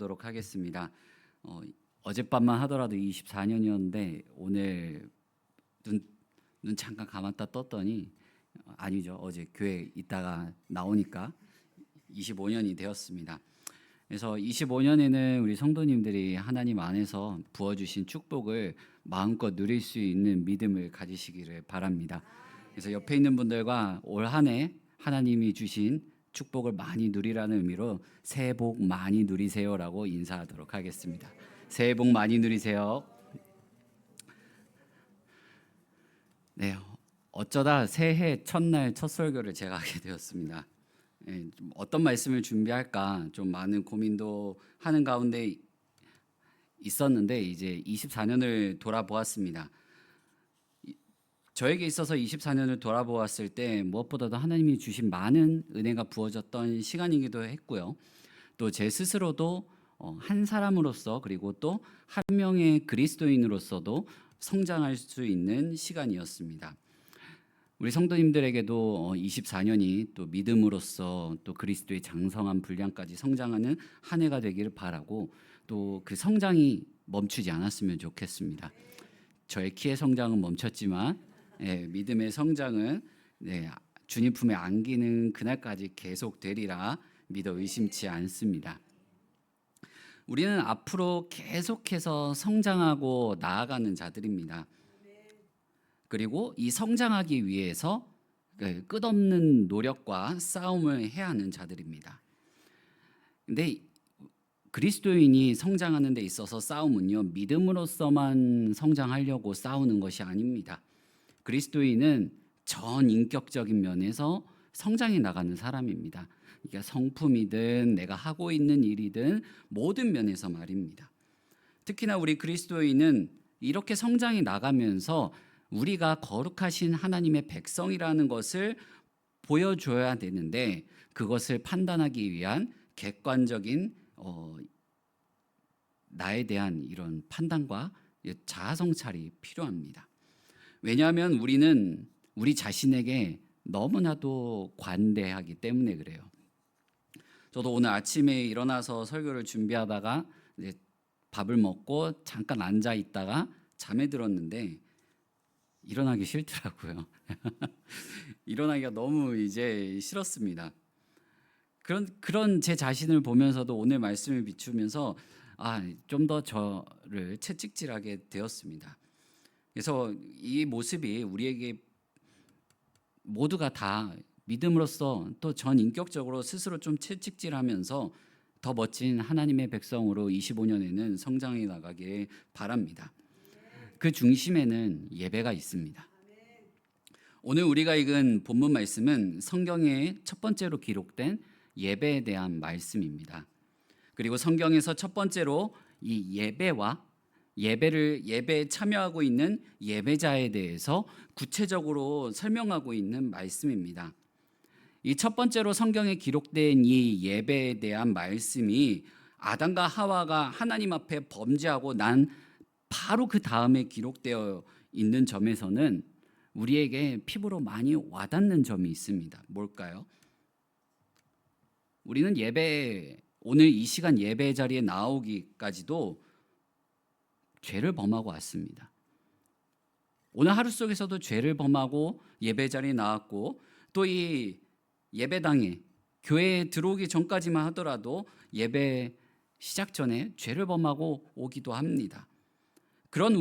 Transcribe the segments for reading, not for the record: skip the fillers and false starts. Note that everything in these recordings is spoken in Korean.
나누도록 하겠습니다. 어젯밤만 하더라도 24년이었는데 오늘 눈 잠깐 감았다 떴더니 아니죠. 어제 교회 있다가 나오니까 25년이 되었습니다. 그래서 25년에는 우리 성도님들이 하나님 안에서 부어주신 축복을 마음껏 누릴 수 있는 믿음을 가지시기를 바랍니다. 그래서 옆에 있는 분들과 올 한 해 하나님이 주신 축복을 많이 누리라는 의미로 새해 복 많이 누리세요라고 인사하도록 하겠습니다. 새해 복 많이 누리세요. 네, 어쩌다 새해 첫날 첫 설교를 제가 하게 되었습니다. 좀 어떤 말씀을 준비할까 좀 많은 고민도 하는 가운데 있었는데 이제 24년을 돌아보았습니다. 저에게 있어서 24년을 돌아보았을 때 무엇보다도 하나님이 주신 많은 은혜가 부어졌던 시간이기도 했고요. 또 제 스스로도 한 사람으로서 그리고 또 한 명의 그리스도인으로서도 성장할 수 있는 시간이었습니다. 우리 성도님들에게도 24년이 또 믿음으로써 또 그리스도의 장성한 분량까지 성장하는 한 해가 되기를 바라고 또 그 성장이 멈추지 않았으면 좋겠습니다. 저의 키의 성장은 멈췄지만 믿음의 성장은 주님 품에 안기는 그날까지 계속되리라 믿어 의심치 않습니다. 우리는 앞으로 계속해서 성장하고 나아가는 자들입니다. 그리고 이 성장하기 위해서 끝없는 노력과 싸움을 해야 하는 자들입니다. 근데 그리스도인이 성장하는 데 있어서 싸움은요, 믿음으로서만 성장하려고 싸우는 것이 아닙니다. 그리스도인은 전인격적인 면에서 성장해 나가는 사람입니다. 이게 성품이든 내가 하고 있는 일이든 모든 면에서 말입니다. 특히나 우리 그리스도인은 이렇게 성장해 나가면서 우리가 거룩하신 하나님의 백성이라는 것을 보여줘야 되는데 그것을 판단하기 위한 객관적인 나에 대한 이런 판단과 자아 성찰이 필요합니다. 왜냐하면 우리는 우리 자신에게 너무나도 관대하기 때문에 그래요. 저도 오늘 아침에 일어나서 설교를 준비하다가 이제 밥을 먹고 잠깐 앉아 있다가 잠에 들었는데 일어나기 싫더라고요. 일어나기가 너무 이제 싫었습니다. 그런 제 자신을 보면서도 오늘 말씀을 비추면서 좀 더 저를 채찍질하게 되었습니다. 그래서 이 모습이 우리에게 모두가 다 믿음으로써 또 전인격적으로 스스로 좀 채찍질하면서 더 멋진 하나님의 백성으로 25년에는 성장해 나가길 바랍니다. 그 중심에는 예배가 있습니다. 오늘 우리가 읽은 본문 말씀은 성경의 첫 번째로 기록된 예배에 대한 말씀입니다. 그리고 성경에서 첫 번째로 이 예배와 예배에 참여하고 있는 예배자에 대해서 구체적으로 설명하고 있는 말씀입니다. 이 첫 번째로 성경에 기록된 이 예배에 대한 말씀이 아담과 하와가 하나님 앞에 범죄하고 난 바로 그 다음에 기록되어 있는 점에서는 우리에게 피부로 많이 와닿는 점이 있습니다. 뭘까요? 우리는 오늘 이 시간 예배 자리에 나오기까지도 죄를 범하고 왔습니다. 오늘 하루 속에서도 죄를 범하고 예배 자리에 나왔고 또 이 예배당에 교회에 들어오기 전까지만 하더라도 예배 시작 전에 죄를 범하고 오기도 합니다. 그런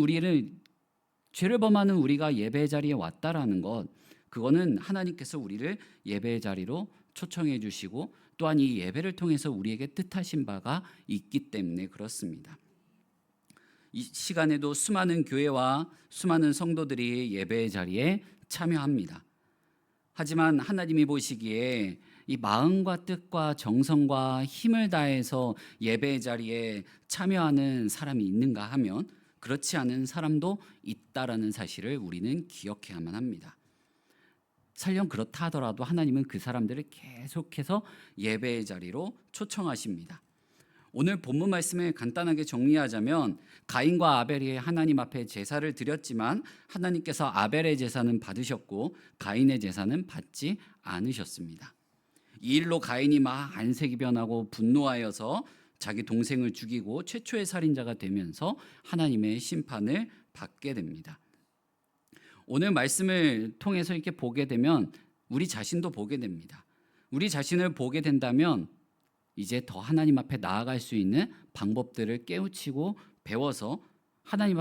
죄를 범하는 우리가 예배 자리에 왔다라는 것, 그거는 하나님께서 우리를 예배 자리로 초청해 주시고 또한 이 예배를 통해서 우리에게 뜻하신 바가 있기 때문에 그렇습니다. 이 시간에도 수많은 교회와 수많은 성도들이 예배의 자리에 참여합니다. 하지만 하나님이 보시기에 이 마음과 뜻과 정성과 힘을 다해서 예배의 자리에 참여하는 사람이 있는가 하면 그렇지 않은 사람도 있다라는 사실을 우리는 기억해야만 합니다. 설령 그렇다 하더라도 하나님은 그 사람들을 계속해서 예배의 자리로 초청하십니다. 오늘 본문 말씀을 간단하게 정리하자면 가인과 아벨이 하나님 앞에 제사를 드렸지만 하나님께서 아벨의 제사는 받으셨고 가인의 제사는 받지 않으셨습니다. 이 일로 가인이 막 안색이 변하고 분노하여서 자기 동생을 죽이고 최초의 살인자가 되면서 하나님의 심판을 받게 됩니다. 오늘 말씀을 통해서 이렇게 보게 되면 우리 자신도 보게 됩니다. 우리 자신을 보게 된다면 이제 더 하나님 앞에 나아갈 수 있는 방법들을 깨우치고 배워서 하나님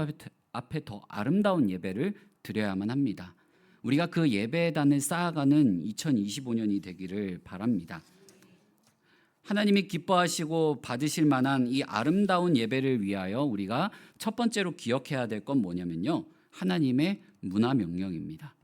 앞에 더 아름다운 예배를 드려야만 합니다. 우리가 그 예배의 단을 쌓아가는 2025년이 되기를 바랍니다. 하나님이 기뻐하시고 받으실 만한 이 아름다운 예배를 위하여 우리가 첫 번째로 기억해야 될 건 뭐냐면요, 하나님의 문화 명령입니다.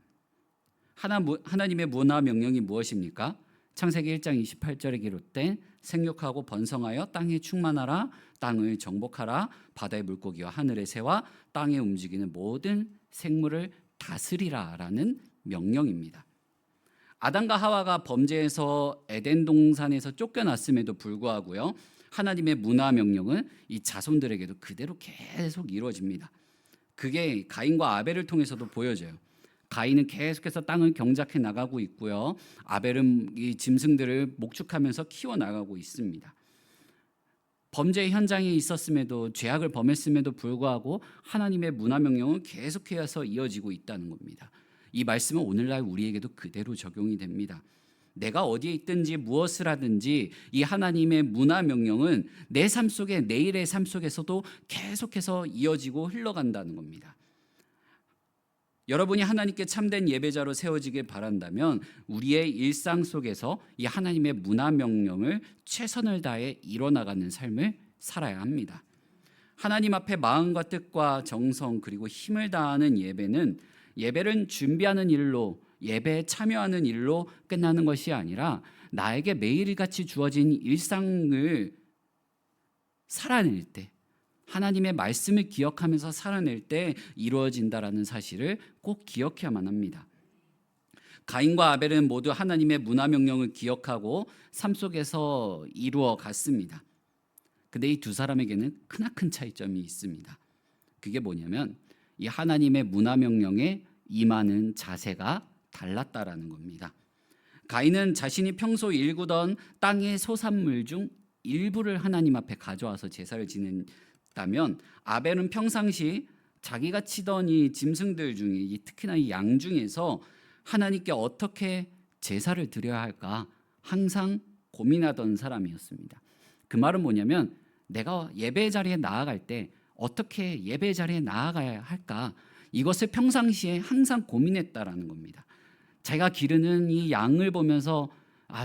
하나님의 문화 명령이 무엇입니까? 창세기 1장 28절에 기록된 생육하고 번성하여 땅에 충만하라, 땅을 정복하라, 바다의 물고기와 하늘의 새와 땅에 움직이는 모든 생물을 다스리라 라는 명령입니다. 아담과 하와가 범죄해서 에덴 동산에서 쫓겨났음에도 불구하고요, 하나님의 문화 명령은 이 자손들에게도 그대로 계속 이루어집니다. 그게 가인과 아벨을 통해서도 보여져요. 가인은 계속해서 땅을 경작해 나가고 있고요, 아벨은 이 짐승들을 목축하면서 키워 나가고 있습니다. 범죄의 현장에 있었음에도, 죄악을 범했음에도 불구하고 하나님의 문화 명령은 계속해서 이어지고 있다는 겁니다. 이 말씀은 오늘날 우리에게도 그대로 적용이 됩니다. 내가 어디에 있든지 무엇을 하든지 이 하나님의 문화 명령은 내 삶 속에, 내일의 삶 속에서도 계속해서 이어지고 흘러간다는 겁니다. 여러분이 하나님께 참된 예배자로 세워지길 바란다면 우리의 일상 속에서 이 하나님의 문화 명령을 최선을 다해 이뤄나가는 삶을 살아야 합니다. 하나님 앞에 마음과 뜻과 정성 그리고 힘을 다하는 예배를 준비하는 일로, 예배에 참여하는 일로 끝나는 것이 아니라 나에게 매일같이 주어진 일상을 살아낼 때, 하나님의 말씀을 기억하면서 살아낼 때 이루어진다라는 사실을 꼭 기억해야만 합니다. 가인과 아벨은 모두 하나님의 문화 명령을 기억하고 삶 속에서 이루어 갔습니다. 근데 이 두 사람에게는 크나큰 차이점이 있습니다. 그게 뭐냐면 이 하나님의 문화 명령에 임하는 자세가 달랐다라는 겁니다. 가인은 자신이 평소 일구던 땅의 소산물 중 일부를 하나님 앞에 가져와서 제사를 지낸다면, 아벨은 평상시 자기가 치던 이 짐승들 중에, 특히나 이 양 중에서 하나님께 어떻게 제사를 드려야 할까 항상 고민하던 사람이었습니다. 그 말은 뭐냐면 내가 예배 자리에 나아갈 때 어떻게 예배 자리에 나아가야 할까, 이것을 평상시에 항상 고민했다라는 겁니다. 제가 기르는 이 양을 보면서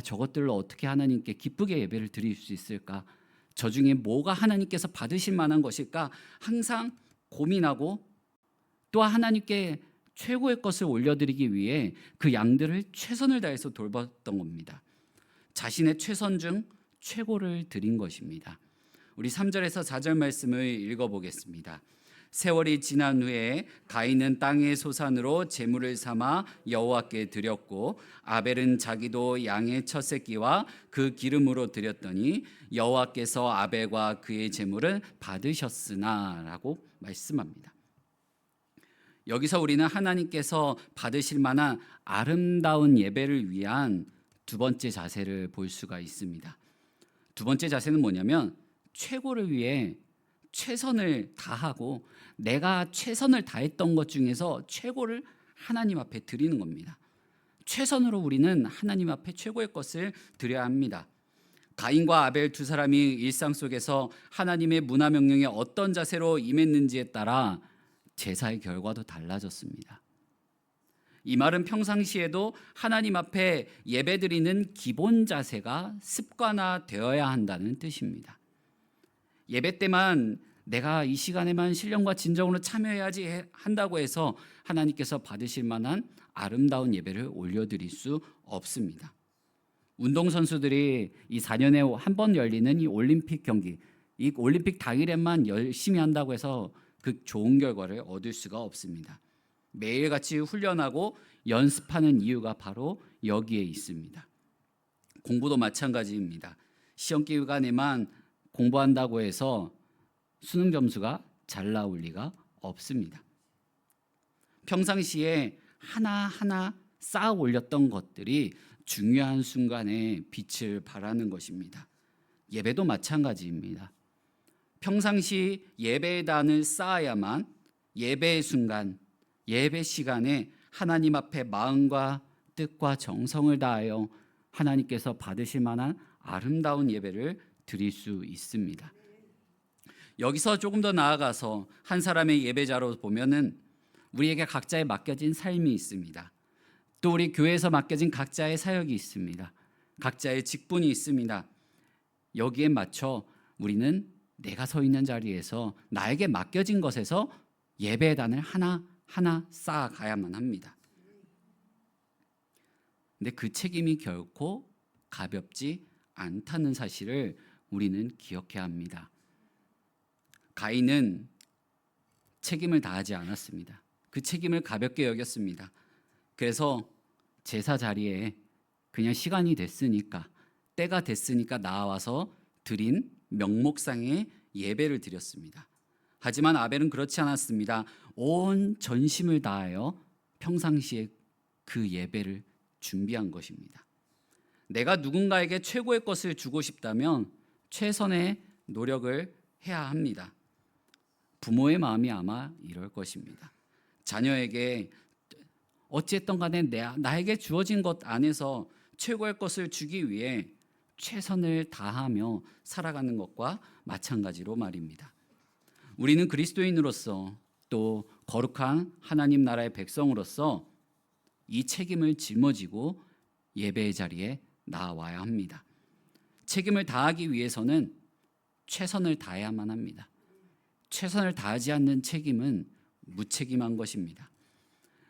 저것들로 어떻게 하나님께 기쁘게 예배를 드릴 수 있을까, 저 중에 뭐가 하나님께서 받으실 만한 것일까 항상 고민하고, 또 하나님께 최고의 것을 올려드리기 위해 그 양들을 최선을 다해서 돌봤던 겁니다. 자신의 최선 중 최고를 드린 것입니다. 우리 3절에서 4절 말씀을 읽어보겠습니다. 세월이 지난 후에 가인은 땅의 소산으로 제물을 삼아 여호와께 드렸고, 아벨은 자기도 양의 첫 새끼와 그 기름으로 드렸더니 여호와께서 아벨과 그의 제물을 받으셨으나 라고 말씀합니다. 여기서 우리는 하나님께서 받으실 만한 아름다운 예배를 위한 두 번째 자세를 볼 수가 있습니다. 두 번째 자세는 뭐냐면 최고를 위해 최선을 다하고 내가 최선을 다했던 것 중에서 최고를 하나님 앞에 드리는 겁니다. 최선으로 우리는 하나님 앞에 최고의 것을 드려야 합니다. 가인과 아벨 두 사람이 일상 속에서 하나님의 문화 명령에 어떤 자세로 임했는지에 따라 제사의 결과도 달라졌습니다. 이 말은 평상시에도 하나님 앞에 예배드리는 기본 자세가 습관화되어야 한다는 뜻입니다. 예배 때만 내가 이 시간에만 신령과 진정으로 참여해야지 한다고 해서 하나님께서 받으실 만한 아름다운 예배를 올려드릴 수 없습니다. 운동선수들이 이 4년에 한 번 열리는 이 올림픽 경기, 이 올림픽 당일에만 열심히 한다고 해서 그 좋은 결과를 얻을 수가 없습니다. 매일같이 훈련하고 연습하는 이유가 바로 여기에 있습니다. 공부도 마찬가지입니다. 시험 기간에만 공부한다고 해서 수능 점수가 잘 나올 리가 없습니다. 평상시에 하나하나 쌓아 올렸던 것들이 중요한 순간에 빛을 발하는 것입니다. 예배도 마찬가지입니다. 평상시 예배의 단을 쌓아야만 예배의 순간, 예배 시간에 하나님 앞에 마음과 뜻과 정성을 다하여 하나님께서 받으실 만한 아름다운 예배를 드릴 수 있습니다. 여기서 조금 더 나아가서 한 사람의 예배자로 보면은 우리에게 각자에 맡겨진 삶이 있습니다. 또 우리 교회에서 맡겨진 각자의 사역이 있습니다. 각자의 직분이 있습니다. 여기에 맞춰 우리는 내가 서 있는 자리에서 나에게 맡겨진 것에서 예배의 단을 하나하나 쌓아가야만 합니다. 근데 그 책임이 결코 가볍지 않다는 사실을 우리는 기억해야 합니다. 가인은 책임을 다하지 않았습니다. 그 책임을 가볍게 여겼습니다. 그래서 제사 자리에 그냥 시간이 됐으니까, 때가 됐으니까 나와서 드린 명목상의 예배를 드렸습니다. 하지만 아벨은 그렇지 않았습니다. 온 전심을 다하여 평상시에 그 예배를 준비한 것입니다. 내가 누군가에게 최고의 것을 주고 싶다면 최선의 노력을 해야 합니다. 부모의 마음이 아마 이럴 것입니다. 자녀에게 어찌했던 간에 나에게 주어진 것 안에서 최고의 것을 주기 위해 최선을 다하며 살아가는 것과 마찬가지로 말입니다. 우리는 그리스도인으로서 또 거룩한 하나님 나라의 백성으로서 이 책임을 짊어지고 예배의 자리에 나와야 합니다. 책임을 다하기 위해서는 최선을 다해야만 합니다. 최선을 다하지 않는 책임은 무책임한 것입니다.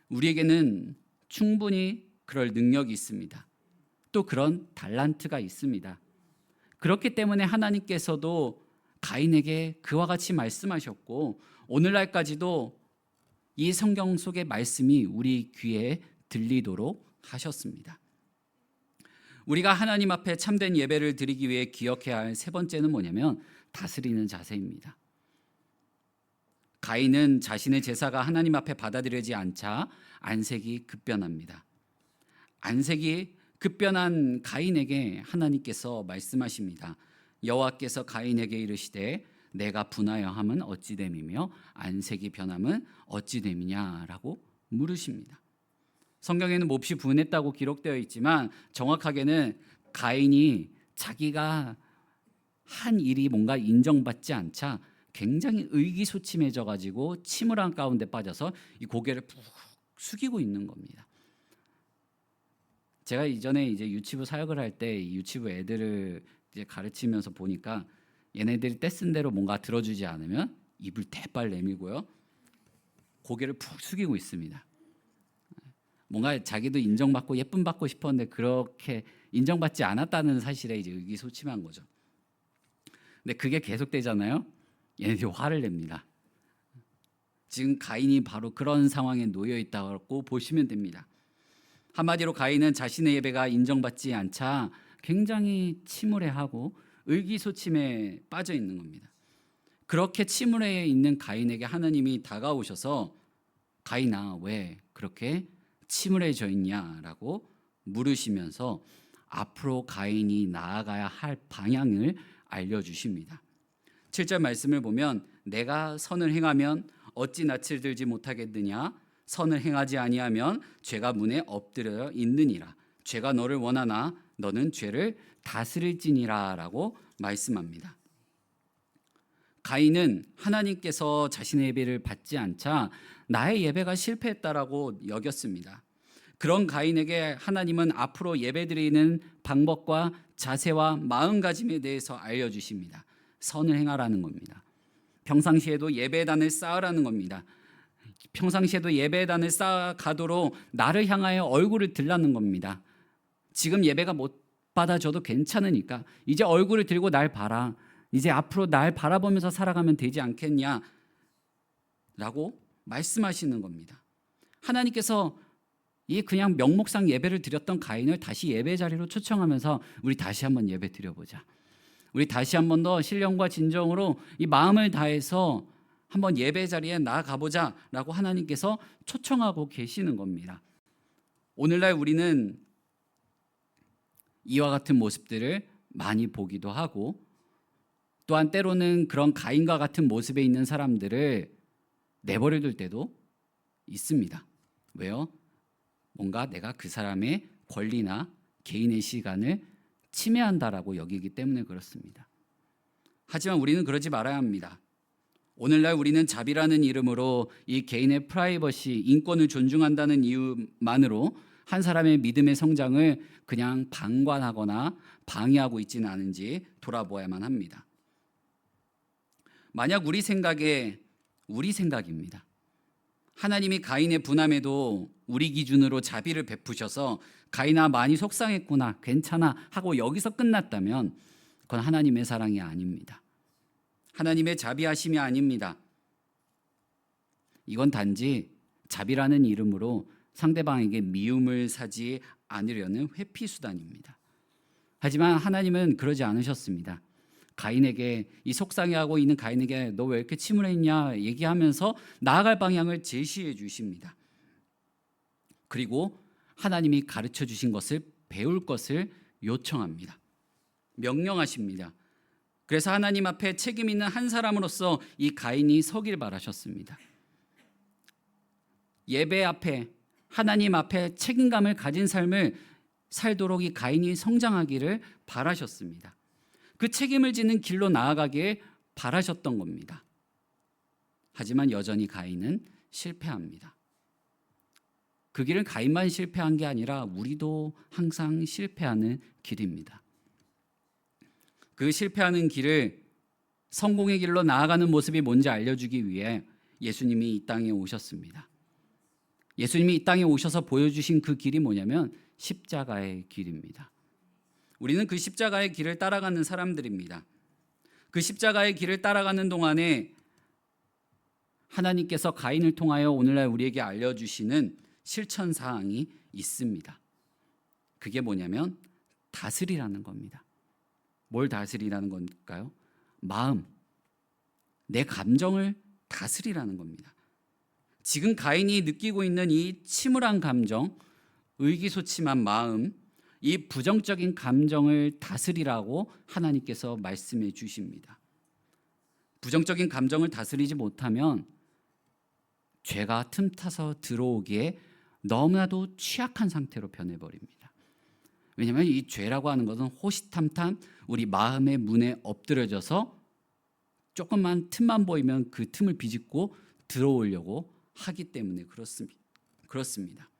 우리에게는 충분히 그럴 능력이 있습니다. 또 그런 달란트가 있습니다. 그렇기 때문에 하나님께서도 가인에게 그와 같이 말씀하셨고 오늘날까지도 이 성경 속의 말씀이 우리 귀에 들리도록 하셨습니다. 우리가 하나님 앞에 참된 예배를 드리기 위해 기억해야 할 세 번째는 뭐냐면 다스리는 자세입니다. 가인은 자신의 제사가 하나님 앞에 받아들여지지 않자 안색이 급변합니다. 안색이 급변한 가인에게 하나님께서 말씀하십니다. 여호와께서 가인에게 이르시되 내가 분하여 함은 어찌 됨이며 안색이 변함은 어찌 됨이냐라고 물으십니다. 성경에는 몹시 분했다고 기록되어 있지만 정확하게는 가인이 자기가 한 일이 뭔가 인정받지 않자 굉장히 의기소침해져 가지고 침울한 가운데 빠져서 이 고개를 푹 숙이고 있는 겁니다. 제가 이전에 이제 유치부 사역을 할 때 유치부 애들을 이제 가르치면서 보니까 얘네들이 떼쓴 대로 뭔가 들어주지 않으면 입을 대빨 내밀고요, 고개를 푹 숙이고 있습니다. 뭔가 자기도 인정받고 예쁨 받고 싶었는데 그렇게 인정받지 않았다는 사실에 이제 의기소침한 거죠. 근데 그게 계속되잖아요. 얘네들이 화를 냅니다. 지금 가인이 바로 그런 상황에 놓여 있다고 보시면 됩니다. 한마디로 가인은 자신의 예배가 인정받지 않자 굉장히 침울해하고 의기소침에 빠져 있는 겁니다. 그렇게 침울해 있는 가인에게 하나님이 다가오셔서 가인아 왜 그렇게 침울해져 있냐라고 물으시면서 앞으로 가인이 나아가야 할 방향을 알려주십니다. 7절 말씀을 보면 내가 선을 행하면 어찌 낯을 들지 못하겠느냐, 선을 행하지 아니하면 죄가 문에 엎드려 있느니라. 죄가 너를 원하나 너는 죄를 다스릴지니라 라고 말씀합니다. 가인은 하나님께서 자신의 예배를 받지 않자 나의 예배가 실패했다라고 여겼습니다. 그런 가인에게 하나님은 앞으로 예배드리는 방법과 자세와 마음가짐에 대해서 알려주십니다. 선을 행하라는 겁니다. 평상시에도 예배단을 쌓으라는 겁니다. 평상시에도 예배단을 쌓아가도록 나를 향하여 얼굴을 들라는 겁니다. 지금 예배가 못 받아줘도 괜찮으니까 이제 얼굴을 들고 날 봐라. 이제 앞으로 날 바라보면서 살아가면 되지 않겠냐 라고 말씀하시는 겁니다. 하나님께서 이 그냥 명목상 예배를 드렸던 가인을 다시 예배 자리로 초청하면서 우리 다시 한번 예배 드려보자. 우리 다시 한번 더 신령과 진정으로 이 마음을 다해서 한번 예배 자리에 나아가보자 라고 하나님께서 초청하고 계시는 겁니다. 오늘날 우리는 이와 같은 모습들을 많이 보기도 하고 또한 때로는 그런 가인과 같은 모습에 있는 사람들을 내버려 둘 때도 있습니다. 왜요? 뭔가 내가 그 사람의 권리나 개인의 시간을 침해한다라고 여기기 때문에 그렇습니다. 하지만 우리는 그러지 말아야 합니다. 오늘날 우리는 자비라는 이름으로 이 개인의 프라이버시, 인권을 존중한다는 이유만으로 한 사람의 믿음의 성장을 그냥 방관하거나 방해하고 있지는 않은지 돌아보아야만 합니다. 만약 우리 생각입니다. 하나님이 가인의 분함에도 우리 기준으로 자비를 베푸셔서 가인아 많이 속상했구나 괜찮아 하고 여기서 끝났다면 그건 하나님의 사랑이 아닙니다. 하나님의 자비하심이 아닙니다. 이건 단지 자비라는 이름으로 상대방에게 미움을 사지 않으려는 회피수단입니다. 하지만 하나님은 그러지 않으셨습니다. 가인에게 이 속상해하고 있는 가인에게 너 왜 이렇게 침울했냐 얘기하면서 나아갈 방향을 제시해 주십니다. 그리고 하나님이 가르쳐 주신 것을 배울 것을 요청합니다. 명령하십니다. 그래서 하나님 앞에 책임 있는 한 사람으로서 이 가인이 서길 바라셨습니다. 예배 앞에 하나님 앞에 책임감을 가진 삶을 살도록 이 가인이 성장하기를 바라셨습니다. 그 책임을 지는 길로 나아가기에 바라셨던 겁니다. 하지만 여전히 가인은 실패합니다. 그 길은 가인만 실패한 게 아니라 우리도 항상 실패하는 길입니다. 그 실패하는 길을 성공의 길로 나아가는 모습이 뭔지 알려주기 위해 예수님이 이 땅에 오셨습니다. 예수님이 이 땅에 오셔서 보여주신 그 길이 뭐냐면 십자가의 길입니다. 우리는 그 십자가의 길을 따라가는 사람들입니다. 그 십자가의 길을 따라가는 동안에 하나님께서 가인을 통하여 오늘날 우리에게 알려주시는 실천사항이 있습니다. 그게 뭐냐면 다스리라는 겁니다. 뭘 다스리라는 걸까요? 마음, 내 감정을 다스리라는 겁니다. 지금 가인이 느끼고 있는 이 침울한 감정, 의기소침한 마음, 이 부정적인 감정을 다스리라고 하나님께서 말씀해 주십니다. 부정적인 감정을 다스리지 못하면 죄가 틈타서 들어오기에 너무나도 취약한 상태로 변해버립니다. 왜냐하면 이 죄라고 하는 것은 호시탐탐 우리 마음의 문에 엎드려져서 조금만 틈만 보이면 그 틈을 비집고 들어오려고 하기 때문에 그렇습니다.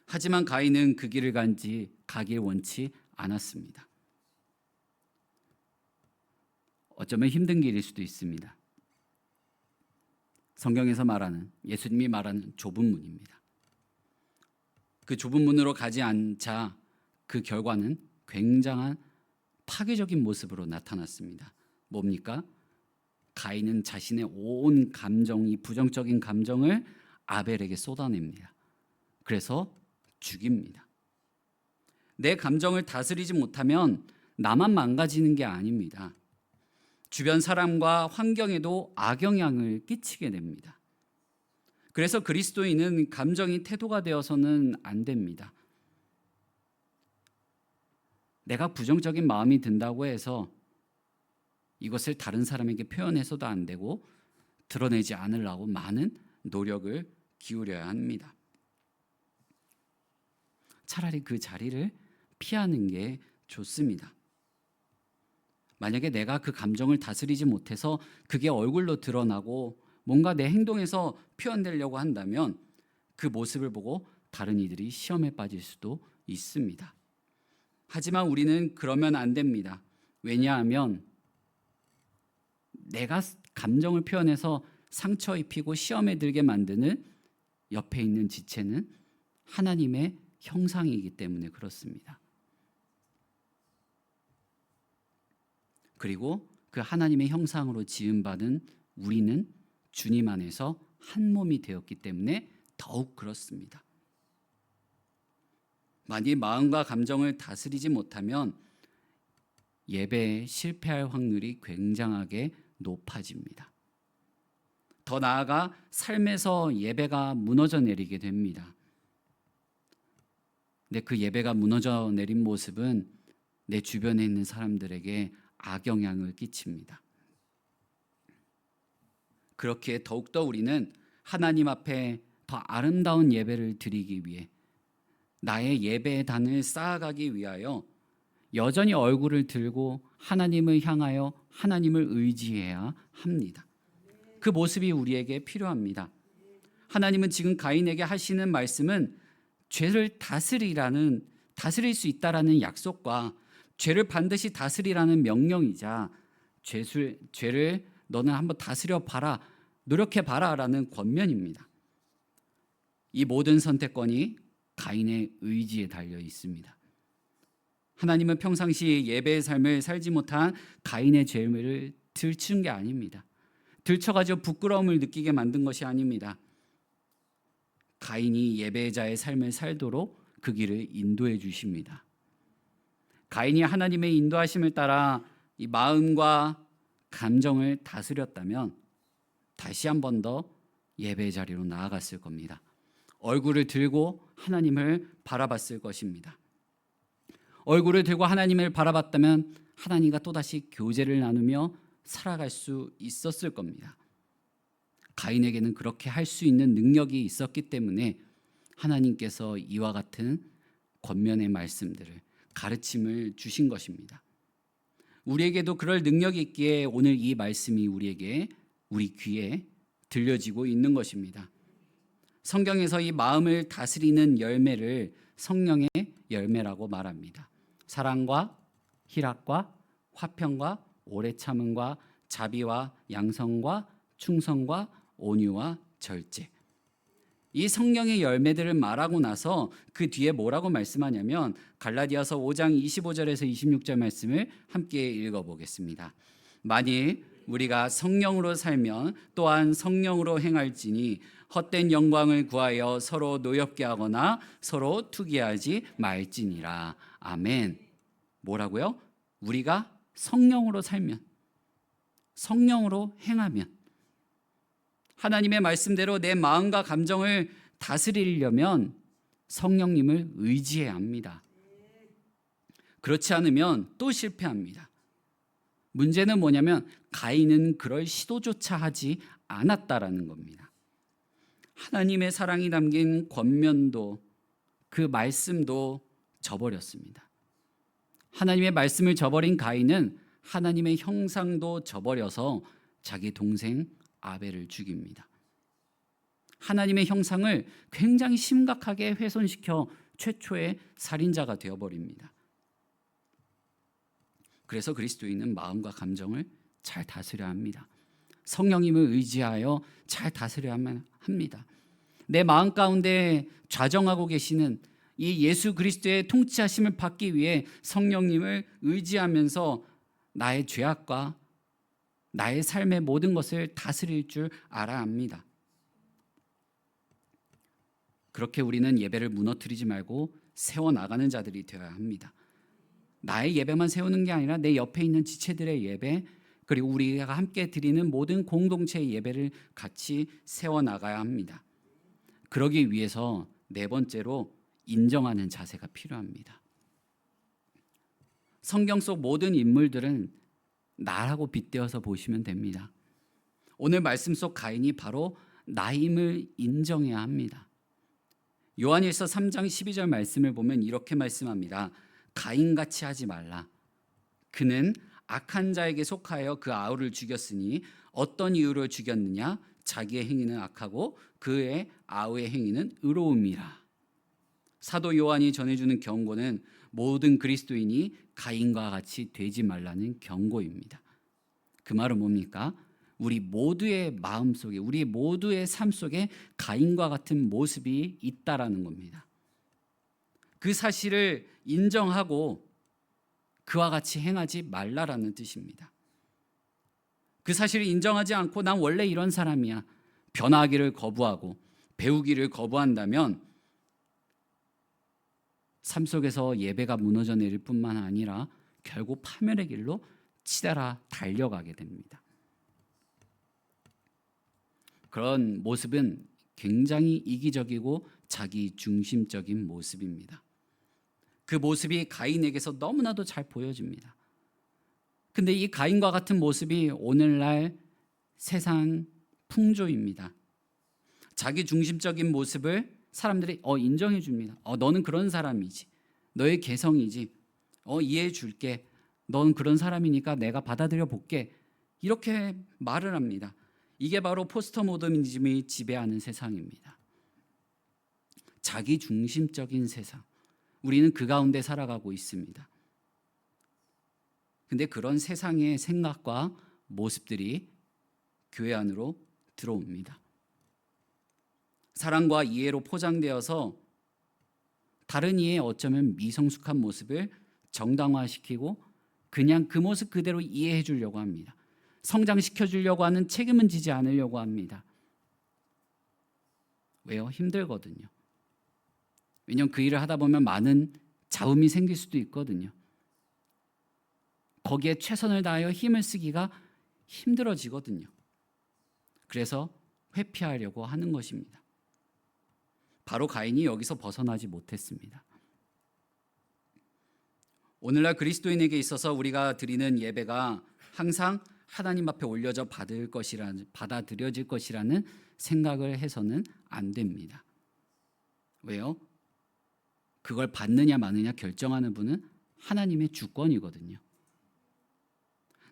하지만 가인은 그 길을 가길 원치 않았습니다. 어쩌면 힘든 길일 수도 있습니다. 성경에서 말하는 예수님이 말하는 좁은 문입니다. 그 좁은 문으로 가지 않자 그 결과는 굉장한 파괴적인 모습으로 나타났습니다. 뭡니까? 가인은 자신의 온 감정, 이 부정적인 감정을 아벨에게 쏟아냅니다. 그래서 죽입니다. 내 감정을 다스리지 못하면 나만 망가지는 게 아닙니다. 주변 사람과 환경에도 악영향을 끼치게 됩니다. 그래서 그리스도인은 감정이 태도가 되어서는 안 됩니다. 내가 부정적인 마음이 든다고 해서 이것을 다른 사람에게 표현해서도 안 되고 드러내지 않으려고 많은 노력을 기울여야 합니다. 차라리 그 자리를 피하는 게 좋습니다. 만약에 내가 그 감정을 다스리지 못해서 그게 얼굴로 드러나고 뭔가 내 행동에서 표현되려고 한다면 그 모습을 보고 다른 이들이 시험에 빠질 수도 있습니다. 하지만 우리는 그러면 안 됩니다. 왜냐하면 내가 감정을 표현해서 상처 입히고 시험에 들게 만드는 옆에 있는 지체는 하나님의 형상이기 때문에 그렇습니다. 그리고 그 하나님의 형상으로 지음받은 우리는 주님 안에서 한 몸이 되었기 때문에 더욱 그렇습니다. 만일 마음과 감정을 다스리지 못하면 예배에 실패할 확률이 굉장하게 높아집니다. 더 나아가 삶에서 예배가 무너져 내리게 됩니다. 근데 그 예배가 무너져 내린 모습은 내 주변에 있는 사람들에게 악영향을 끼칩니다. 그렇기에 더욱더 우리는 하나님 앞에 더 아름다운 예배를 드리기 위해 나의 예배의 단을 쌓아가기 위하여 여전히 얼굴을 들고 하나님을 향하여 하나님을 의지해야 합니다. 그 모습이 우리에게 필요합니다. 하나님은 지금 가인에게 하시는 말씀은 죄를 다스릴 수 있다라는 약속과 죄를 반드시 다스리라는 명령이자 죄를 너는 한번 다스려 봐라, 노력해 봐라라는 권면입니다. 이 모든 선택권이 가인의 의지에 달려 있습니다. 하나님은 평상시 예배의 삶을 살지 못한 가인의 죄를 들추는 게 아닙니다. 들춰가지고 부끄러움을 느끼게 만든 것이 아닙니다. 가인이 예배자의 삶을 살도록 그 길을 인도해 주십니다. 가인이 하나님의 인도하심을 따라 이 마음과 감정을 다스렸다면 다시 한 번 더 예배 자리로 나아갔을 겁니다. 얼굴을 들고 하나님을 바라봤을 것입니다. 얼굴을 들고 하나님을 바라봤다면 하나님과 또다시 교제를 나누며 살아갈 수 있었을 겁니다. 가인에게는 그렇게 할 수 있는 능력이 있었기 때문에 하나님께서 이와 같은 권면의 말씀들을, 가르침을 주신 것입니다. 우리에게도 그럴 능력이 있기에 오늘 이 말씀이 우리 귀에 들려지고 있는 것입니다. 성경에서 이 마음을 다스리는 열매를 성령의 열매라고 말합니다. 사랑과 희락과 화평과 오래 참음과 자비와 양성과 충성과 온유와 절제. 이 성령의 열매들을 말하고 나서 그 뒤에 뭐라고 말씀하냐면 갈라디아서 5장 25절에서 26절 말씀을 함께 읽어보겠습니다. 만일 우리가 성령으로 살면 또한 성령으로 행할지니 헛된 영광을 구하여 서로 노엽게 하거나 서로 투기하지 말지니라. 아멘. 뭐라고요? 우리가 성령으로 살면, 성령으로 행하면, 하나님의 말씀대로 내 마음과 감정을 다스리려면 성령님을 의지해야 합니다. 그렇지 않으면 또 실패합니다. 문제는 뭐냐면 가인은 그럴 시도조차 하지 않았다라는 겁니다. 하나님의 사랑이 담긴 권면도 그 말씀도 저버렸습니다. 하나님의 말씀을 저버린 가인은 하나님의 형상도 저버려서 자기 동생 아벨을 죽입니다. 하나님의 형상을 굉장히 심각하게 훼손시켜 최초의 살인자가 되어버립니다. 그래서 그리스도인은 마음과 감정을 잘 다스려야 합니다. 성령님을 의지하여 잘 다스려야만 합니다. 내 마음 가운데 좌정하고 계시는 이 예수 그리스도의 통치하심을 받기 위해 성령님을 의지하면서 나의 죄악과 나의 삶의 모든 것을 다스릴 줄 알아야 합니다. 그렇게 우리는 예배를 무너뜨리지 말고 세워나가는 자들이 되어야 합니다. 나의 예배만 세우는 게 아니라 내 옆에 있는 지체들의 예배, 그리고 우리가 함께 드리는 모든 공동체의 예배를 같이 세워나가야 합니다. 그러기 위해서 네 번째로 인정하는 자세가 필요합니다. 성경 속 모든 인물들은 나라고 빗대어서 보시면 됩니다. 오늘 말씀 속 가인이 바로 나임을 인정해야 합니다. 요한일서 3장 12절 말씀을 보면 이렇게 말씀합니다. 가인같이 하지 말라. 그는 악한 자에게 속하여 그 아우를 죽였으니 어떤 이유로 죽였느냐? 자기의 행위는 악하고 그의 아우의 행위는 의로움이라. 사도 요한이 전해주는 경고는 모든 그리스도인이 가인과 같이 되지 말라는 경고입니다. 그 말은 뭡니까? 우리 모두의 마음속에, 우리 모두의 삶 속에 가인과 같은 모습이 있다라는 겁니다. 그 사실을 인정하고 그와 같이 행하지 말라라는 뜻입니다. 그 사실을 인정하지 않고 난 원래 이런 사람이야, 변화하기를 거부하고 배우기를 거부한다면 삶 속에서 예배가 무너져 내릴 뿐만 아니라 결국 파멸의 길로 치달아 달려가게 됩니다. 그런 모습은 굉장히 이기적이고 자기 중심적인 모습입니다. 그 모습이 가인에게서 너무나도 잘 보여집니다. 근데 이 가인과 같은 모습이 오늘날 세상 풍조입니다. 자기 중심적인 모습을 사람들이 인정해 줍니다. 너는 그런 사람이지. 너의 개성이지. 이해해 줄게. 넌 그런 사람이니까 내가 받아들여 볼게. 이렇게 말을 합니다. 이게 바로 포스트 모더니즘이 지배하는 세상입니다. 자기 중심적인 세상. 우리는 그 가운데 살아가고 있습니다. 근데 그런 세상의 생각과 모습들이 교회 안으로 들어옵니다. 사랑과 이해로 포장되어서 다른 이의 어쩌면 미성숙한 모습을 정당화시키고 그냥 그 모습 그대로 이해해 주려고 합니다. 성장시켜 주려고 하는 책임은 지지 않으려고 합니다. 왜요? 힘들거든요. 왜냐하면 그 일을 하다 보면 많은 잡음이 생길 수도 있거든요. 거기에 최선을 다하여 힘을 쓰기가 힘들어지거든요. 그래서 회피하려고 하는 것입니다. 바로 가인이 여기서 벗어나지 못했습니다. 오늘날 그리스도인에게 있어서 우리가 드리는 예배가 항상 하나님 앞에 올려져 받아들여질 것이라는 생각을 해서는 안 됩니다. 왜요? 그걸 받느냐 마느냐 결정하는 분은 하나님의 주권이거든요.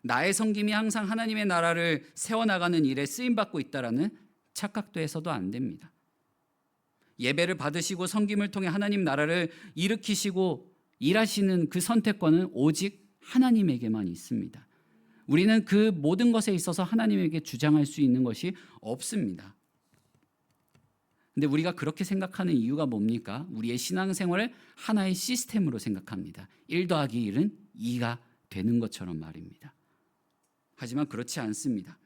나의 섬김이 항상 하나님의 나라를 세워나가는 일에 쓰임받고 있다라는 착각도 해서도 안 됩니다. 예배를 받으시고 섬김을 통해 하나님 나라를 일으키시고 일하시는 그 선택권은 오직 하나님에게만 있습니다. 우리는 그 모든 것에 있어서 하나님에게 주장할 수 있는 것이 없습니다. 근데 우리가 그렇게 생각하는 이유가 뭡니까? 우리의 신앙생활을 하나의 시스템으로 생각합니다. 1 더하기 1은 2가 되는 것처럼 말입니다. 하지만 그렇지 않습니다.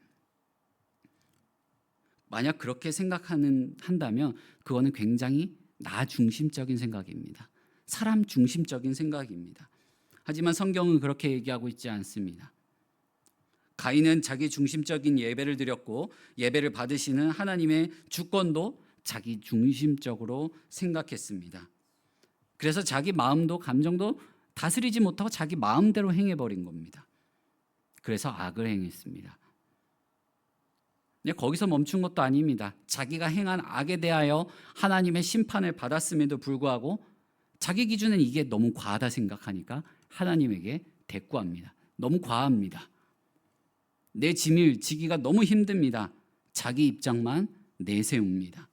만약 그렇게 한다면 그거는 굉장히 나 중심적인 생각입니다. 사람 중심적인 생각입니다. 하지만 성경은 그렇게 얘기하고 있지 않습니다. 가인은 자기 중심적인 예배를 드렸고 예배를 받으시는 하나님의 주권도 자기 중심적으로 생각했습니다. 그래서 자기 마음도 감정도 다스리지 못하고 자기 마음대로 행해버린 겁니다. 그래서 악을 행했습니다. 거기서 멈춘 것도 아닙니다. 자기가 행한 악에 대하여 하나님의 심판을 받았음에도 불구하고 자기 기준은 이게 너무 과하다 생각하니까 하나님에게 대꾸합니다. 너무 과합니다. 내 짐을 지기가 너무 힘듭니다. 자기 입장만 내세웁니다.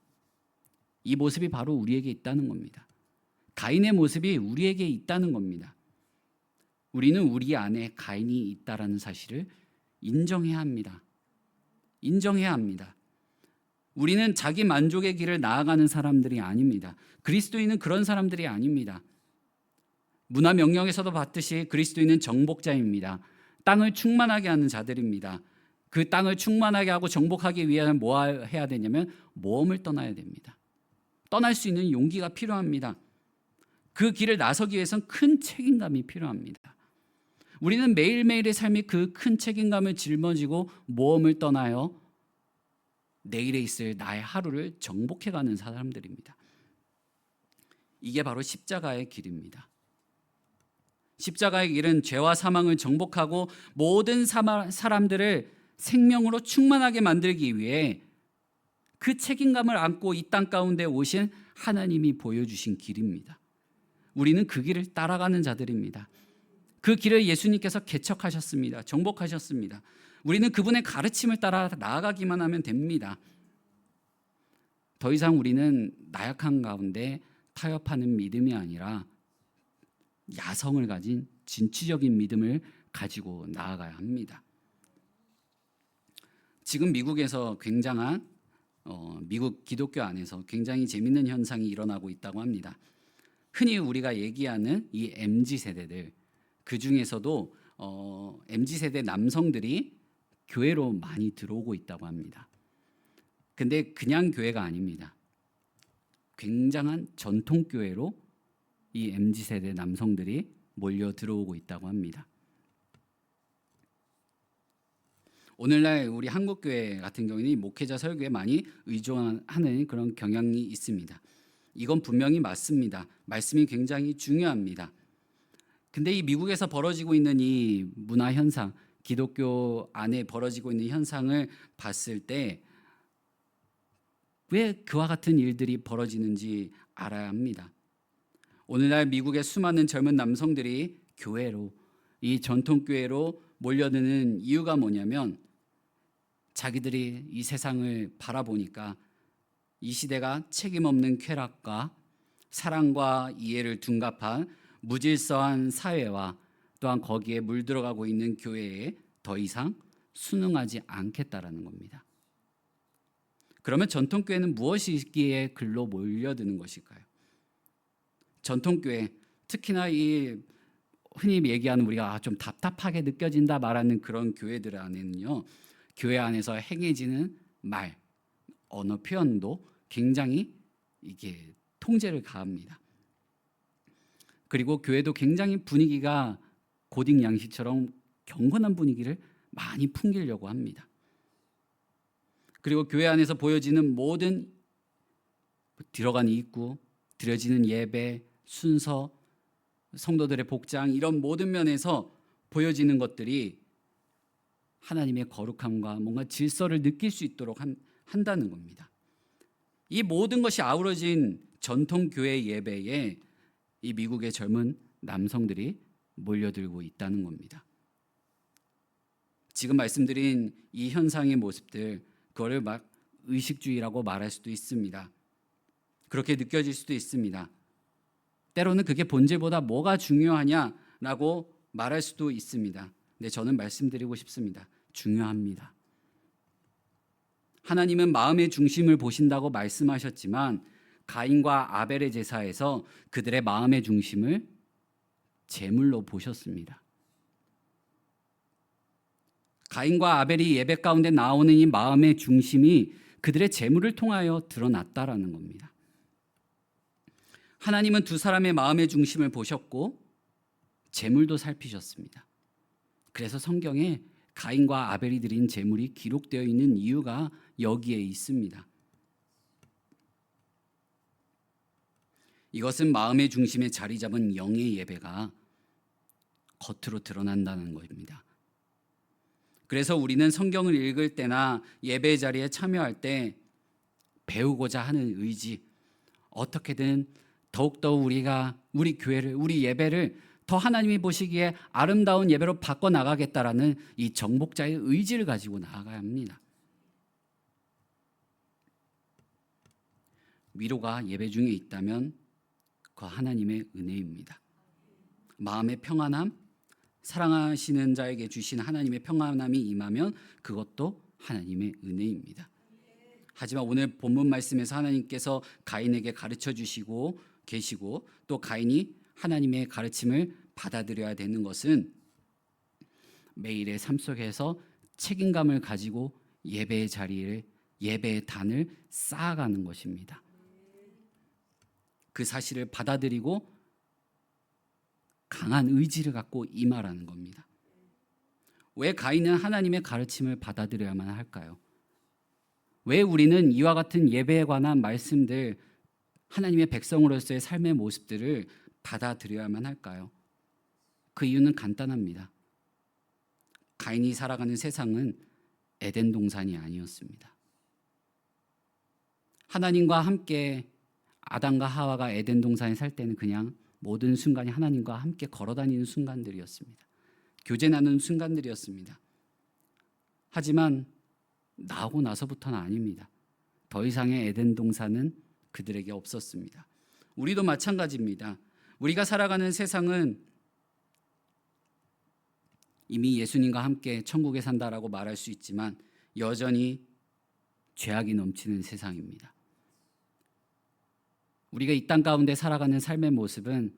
이 모습이 바로 우리에게 있다는 겁니다. 가인의 모습이 우리에게 있다는 겁니다. 우리는 우리 안에 가인이 있다라는 사실을 인정해야 합니다. 인정해야 합니다. 우리는 자기 만족의 길을 나아가는 사람들이 아닙니다. 그리스도인은 그런 사람들이 아닙니다. 문화 명령에서도 봤듯이 그리스도인은 정복자입니다. 땅을 충만하게 하는 자들입니다. 그 땅을 충만하게 하고 정복하기 위해서는 뭐 해야 되냐면 모험을 떠나야 됩니다. 떠날 수 있는 용기가 필요합니다. 그 길을 나서기 위해서는 큰 책임감이 필요합니다. 우리는 매일매일의 삶이 그 큰 책임감을 짊어지고 모험을 떠나요 내일에 있을 나의 하루를 정복해가는 사람들입니다. 이게 바로 십자가의 길입니다. 십자가의 길은 죄와 사망을 정복하고 모든 사람들을 생명으로 충만하게 만들기 위해 그 책임감을 안고 이 땅 가운데 오신 하나님이 보여주신 길입니다. 우리는 그 길을 따라가는 자들입니다. 그 길을 예수님께서 개척하셨습니다. 정복하셨습니다. 우리는 그분의 가르침을 따라 나아가기만 하면 됩니다. 더 이상 우리는 나약한 가운데 타협하는 믿음이 아니라 야성을 가진 진취적인 믿음을 가지고 나아가야 합니다. 지금 미국에서 굉장한 미국 기독교 안에서 굉장히 재밌는 현상이 일어나고 있다고 합니다. 흔히 우리가 얘기하는 이 MZ세대들, 그 중에서도 MZ세대 남성들이 교회로 많이 들어오고 있다고 합니다. 근데 그냥 교회가 아닙니다. 굉장한 전통교회로 이 MZ세대 남성들이 몰려 들어오고 있다고 합니다. 오늘날 우리 한국교회 같은 경우는 목회자 설교에 많이 의존하는 그런 경향이 있습니다. 이건 분명히 맞습니다. 말씀이 굉장히 중요합니다. 근데 이 미국에서 벌어지고 있는 이 문화 현상, 기독교 안에 벌어지고 있는 현상을 봤을 때 왜 그와 같은 일들이 벌어지는지 알아야 합니다. 오늘날 미국의 수많은 젊은 남성들이 교회로, 이 전통교회로 몰려드는 이유가 뭐냐면 자기들이 이 세상을 바라보니까 이 시대가 책임 없는 쾌락과 사랑과 이해를 둔갑한 무질서한 사회와 또한 거기에 물들어가고 있는 교회에 더 이상 순응하지 않겠다라는 겁니다. 그러면 전통교회는 무엇이기에 글로 몰려드는 것일까요? 전통교회, 특히나 이 흔히 얘기하는 우리가 좀 답답하게 느껴진다 말하는 그런 교회들 안에는요, 교회 안에서 행해지는 말, 언어 표현도 굉장히 이게 통제를 가합니다. 그리고 교회도 굉장히 분위기가 고딩 양식처럼 경건한 분위기를 많이 풍기려고 합니다. 그리고 교회 안에서 보여지는 모든 들어가는 입구, 드려지는 예배, 순서, 성도들의 복장 이런 모든 면에서 보여지는 것들이 하나님의 거룩함과 뭔가 질서를 느낄 수 있도록 한다는 겁니다. 이 모든 것이 아우러진 전통교회 예배에 이 미국의 젊은 남성들이 몰려들고 있다는 겁니다. 지금 말씀드린 이 현상의 모습들, 그거를 막 의식주의라고 말할 수도 있습니다. 그렇게 느껴질 수도 있습니다. 때로는 그게 본질보다 뭐가 중요하냐라고 말할 수도 있습니다. 근데 저는 말씀드리고 싶습니다. 중요합니다. 하나님은 마음의 중심을 보신다고 말씀하셨지만 가인과 아벨의 제사에서 그들의 마음의 중심을 제물로 보셨습니다. 가인과 아벨이 예배 가운데 나오는 이 마음의 중심이 그들의 제물을 통하여 드러났다라는 겁니다. 하나님은 두 사람의 마음의 중심을 보셨고 제물도 살피셨습니다. 그래서 성경에 가인과 아벨이 드린 제물이 기록되어 있는 이유가 여기에 있습니다. 이것은 마음의 중심에 자리 잡은 영의 예배가 겉으로 드러난다는 것입니다. 그래서 우리는 성경을 읽을 때나 예배 자리에 참여할 때 배우고자 하는 의지, 어떻게든 더욱더 우리가 우리 교회를, 우리 예배를 더 하나님이 보시기에 아름다운 예배로 바꿔나가겠다라는 이 정복자의 의지를 가지고 나아가야 합니다. 위로가 예배 중에 있다면 그 하나님의 은혜입니다. 마음의 평안함, 사랑하시는 자에게 주신 하나님의 평안함이 임하면 그것도 하나님의 은혜입니다. 하지만 오늘 본문 말씀에서 하나님께서 가인에게 가르쳐 주시고 계시고 또 가인이 하나님의 가르침을 받아들여야 되는 것은 매일의 삶 속에서 책임감을 가지고 예배의 자리를, 예배의 단을 쌓아가는 것입니다. 그 사실을 받아들이고 강한 의지를 갖고 임하라는 겁니다. 왜 가인은 하나님의 가르침을 받아들여야만 할까요? 왜 우리는 이와 같은 예배에 관한 말씀들, 하나님의 백성으로서의 삶의 모습들을 받아들여야만 할까요? 그 이유는 간단합니다. 가인이 살아가는 세상은 에덴 동산이 아니었습니다. 하나님과 함께 아담과 하와가 에덴 동산에 살 때는 그냥 모든 순간이 하나님과 함께 걸어다니는 순간들이었습니다. 교제 나누는 순간들이었습니다. 하지만 나오고 나서부터는 아닙니다. 더 이상의 에덴 동산은 그들에게 없었습니다. 우리도 마찬가지입니다. 우리가 살아가는 세상은 이미 예수님과 함께 천국에 산다라고 말할 수 있지만 여전히 죄악이 넘치는 세상입니다. 우리가 이 땅 가운데 살아가는 삶의 모습은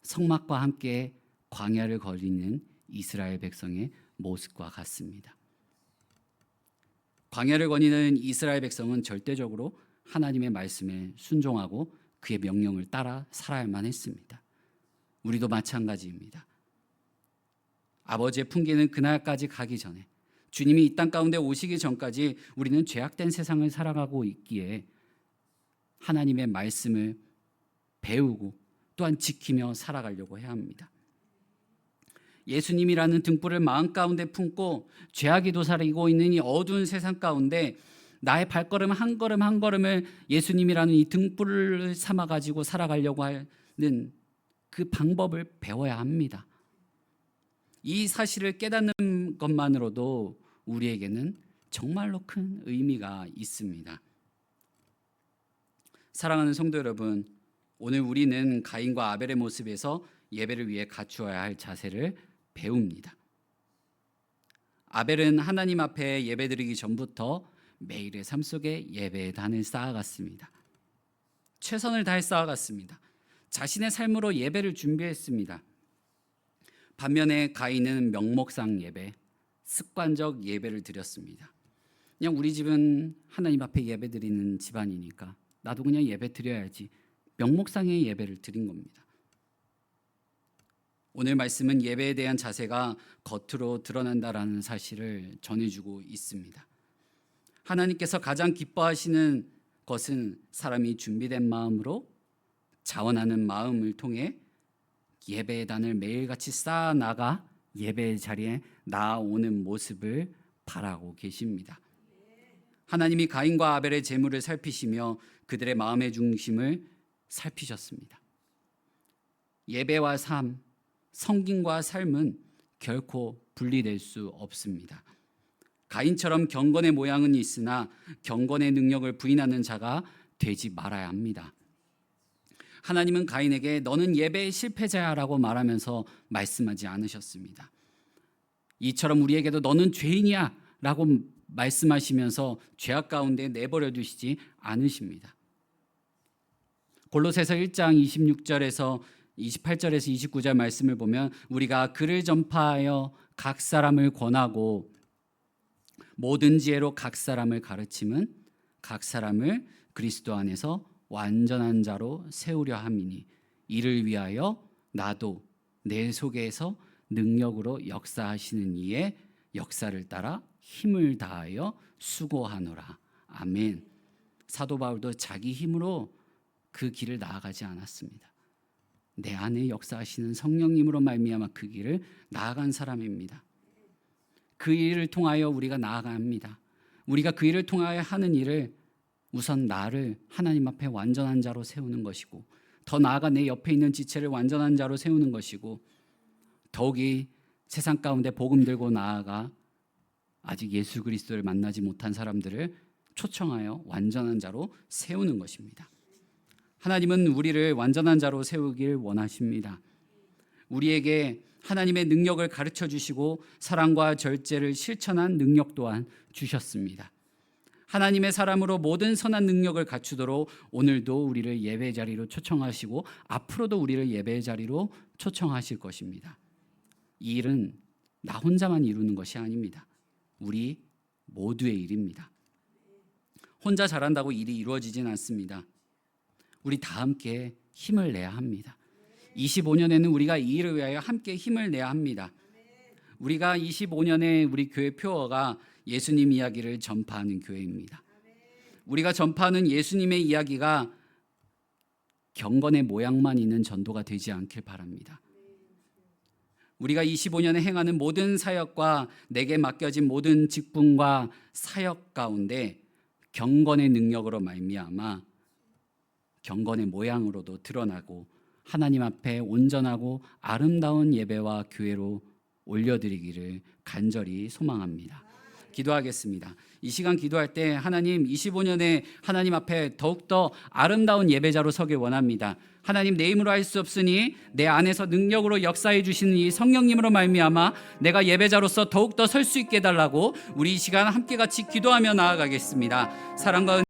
성막과 함께 광야를 거리는 이스라엘 백성의 모습과 같습니다. 광야를 거니는 이스라엘 백성은 절대적으로 하나님의 말씀에 순종하고 그의 명령을 따라 살아야만 했습니다. 우리도 마찬가지입니다. 아버지의 풍기는 그날까지 가기 전에, 주님이 이 땅 가운데 오시기 전까지 우리는 죄악된 세상을 살아가고 있기에 하나님의 말씀을 배우고 또한 지키며 살아가려고 해야 합니다. 예수님이라는 등불을 마음 가운데 품고 죄악이 도사리고 있는 이 어두운 세상 가운데 나의 발걸음 한 걸음 한 걸음을 예수님이라는 이 등불을 삼아 가지고 살아가려고 하는 그 방법을 배워야 합니다. 이 사실을 깨닫는 것만으로도 우리에게는 정말로 큰 의미가 있습니다. 사랑하는 성도 여러분, 오늘 우리는 가인과 아벨의 모습에서 예배를 위해 갖추어야 할 자세를 배웁니다. 아벨은 하나님 앞에 예배드리기 전부터 매일의 삶 속에 예배의 단을 쌓아갔습니다. 최선을 다해 쌓아갔습니다. 자신의 삶으로 예배를 준비했습니다. 반면에 가인은 명목상 예배, 습관적 예배를 드렸습니다. 그냥 우리 집은 하나님 앞에 예배드리는 집안이니까 나도 그냥 예배 드려야지, 명목상의 예배를 드린 겁니다. 오늘 말씀은 예배에 대한 자세가 겉으로 드러난다라는 사실을 전해주고 있습니다. 하나님께서 가장 기뻐하시는 것은 사람이 준비된 마음으로 자원하는 마음을 통해 예배의 단을 매일같이 쌓아나가 예배의 자리에 나아오는 모습을 바라고 계십니다. 하나님이 가인과 아벨의 재물을 살피시며 그들의 마음의 중심을 살피셨습니다. 예배와 삶, 성김과 삶은 결코 분리될 수 없습니다. 가인처럼 경건의 모양은 있으나 경건의 능력을 부인하는 자가 되지 말아야 합니다. 하나님은 가인에게 너는 예배의 실패자야라고 말하면서 말씀하지 않으셨습니다. 이처럼 우리에게도 너는 죄인이야 라고 말씀하시면서 죄악 가운데 내버려 두시지 않으십니다. 골로새서 1장 26절에서 28절에서 29절 말씀을 보면 우리가 글을 전파하여 각 사람을 권하고 모든 지혜로 각 사람을 가르침은 각 사람을 그리스도 안에서 완전한 자로 세우려 함이니 이를 위하여 나도 내 속에서 능력으로 역사하시는 이의 역사를 따라 힘을 다하여 수고하노라. 아멘. 사도 바울도 자기 힘으로 그 길을 나아가지 않았습니다. 내 안에 역사하시는 성령님으로 말미암아 그 길을 나아간 사람입니다. 그 일을 통하여 우리가 나아가야 합니다. 우리가 그 일을 통하여 하는 일을 우선 나를 하나님 앞에 완전한 자로 세우는 것이고 더 나아가 내 옆에 있는 지체를 완전한 자로 세우는 것이고 더욱이 세상 가운데 복음 들고 나아가 아직 예수 그리스도를 만나지 못한 사람들을 초청하여 완전한 자로 세우는 것입니다. 하나님은 우리를 완전한 자로 세우길 원하십니다. 우리에게 하나님의 능력을 가르쳐 주시고 사랑과 절제를 실천한 능력 또한 주셨습니다. 하나님의 사람으로 모든 선한 능력을 갖추도록 오늘도 우리를 예배 자리로 초청하시고 앞으로도 우리를 예배 자리로 초청하실 것입니다. 이 일은 나 혼자만 이루는 것이 아닙니다. 우리 모두의 일입니다. 혼자 잘한다고 일이 이루어지진 않습니다. 우리 다 함께 힘을 내야 합니다. 25년에는 우리가 이 일을 위하여 함께 힘을 내야 합니다. 우리가 25년에 우리 교회 표어가 예수님 이야기를 전파하는 교회입니다. 우리가 전파하는 예수님의 이야기가 경건의 모양만 있는 전도가 되지 않길 바랍니다. 우리가 25년에 행하는 모든 사역과 내게 맡겨진 모든 직분과 사역 가운데 경건의 능력으로 말미암아 경건의 모양으로도 드러나고 하나님 앞에 온전하고 아름다운 예배와 교회로 올려드리기를 간절히 소망합니다. 기도하겠습니다. 이 시간 기도할 때 하나님 25년에 하나님 앞에 더욱더 아름다운 예배자로 서길 원합니다. 하나님 내 힘으로 할 수 없으니 내 안에서 능력으로 역사해 주시는 이 성령님으로 말미암아 내가 예배자로서 더욱더 설 수 있게 해달라고 우리 이 시간 함께 같이 기도하며 나아가겠습니다. 사랑과